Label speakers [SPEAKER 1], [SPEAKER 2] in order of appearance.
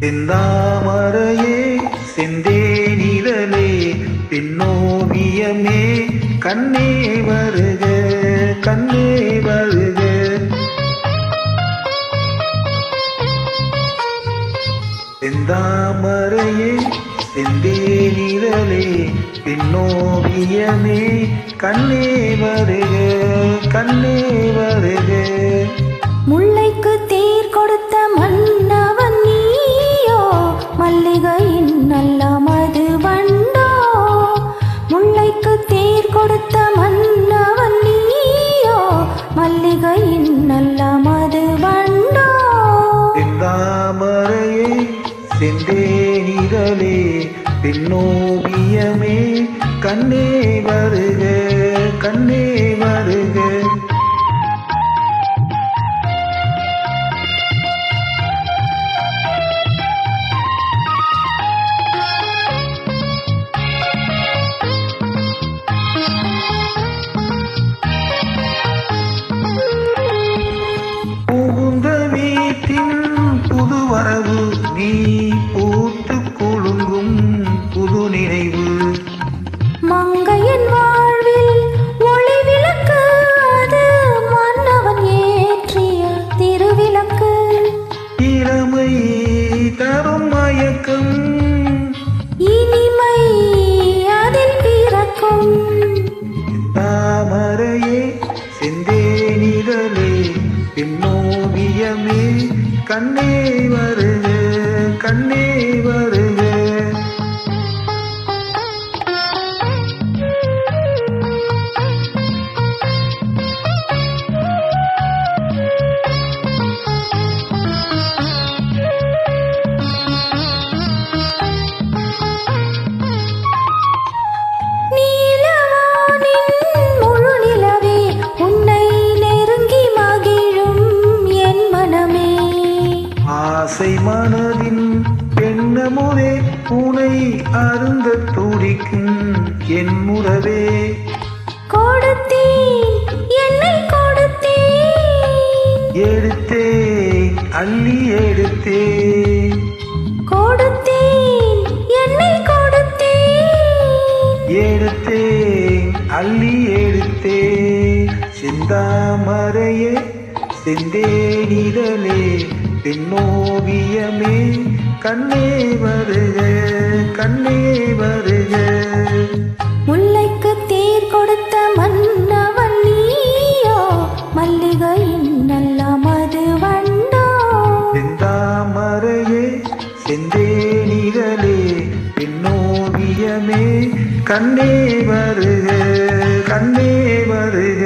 [SPEAKER 1] செந்தாமரையே செந்தேனிதழே பின்னோவியமே கண்ணே வருக கண்ணே வருக. செந்தாமரையே செந்தேனிதழே பின்னோவியமே கண்ணே வருக கண்ணே வருக.
[SPEAKER 2] முல்லைக்கு தேர் கொடுத்த மன்னவன் நீயோ மல்லிகையின் நல்ல மது வண்டோ. முல்லைக்கு தேர் கொடுத்த மன்னவன் நீயோ மல்லிகையின் நல்ல மது வண்டோ.
[SPEAKER 1] செந்தாமரையே செந்தேனிதழே பின்னோவியமே கண்ணே வருக கண்ணே வருக. புகுந்த வீட்டின் புது வரவு நீ பூத்து குலுங்கும் புது நினைவு.
[SPEAKER 2] மங்கையின் வாழ்வில் ஒளி விளக்கு அது மன்னவன் ஏற்றிய திருவிளக்கு.
[SPEAKER 1] இளமை தரும் மயக்கம்
[SPEAKER 2] இனிமை அதில் பிறக்கும்.
[SPEAKER 1] தாமரையே செந்தேனிதழே பின்னோவியமே கண்ணே வருக கண்ணே வருக. ஆசை மனதின் பெண்ணமுதே உனை அருந்த துடிக்கும் என் முறவே.
[SPEAKER 2] கொடுத்தேன் என்னை கொடுத்தேன்
[SPEAKER 1] எடுத்தேன் அள்ளி எடுத்தேன்.
[SPEAKER 2] கொடுத்தேன் என்னை கொடுத்தேன்
[SPEAKER 1] எடுத்தேன் அள்ளி எடுத்தேன். செந்தாமரையே செந்தேனிதழே பின்னோவியமே கண்ணே வருக கண்ணே வருக.
[SPEAKER 2] முல்லைக்கு தேர் கொடுத்த மன்னவன் நீயோ மல்லிகையின் நல்ல மது வண்டோ.
[SPEAKER 1] செந்தாமரையே செந்தேனிதழே பின்னோவியமே கண்ணே வருக கண்ணே வருக.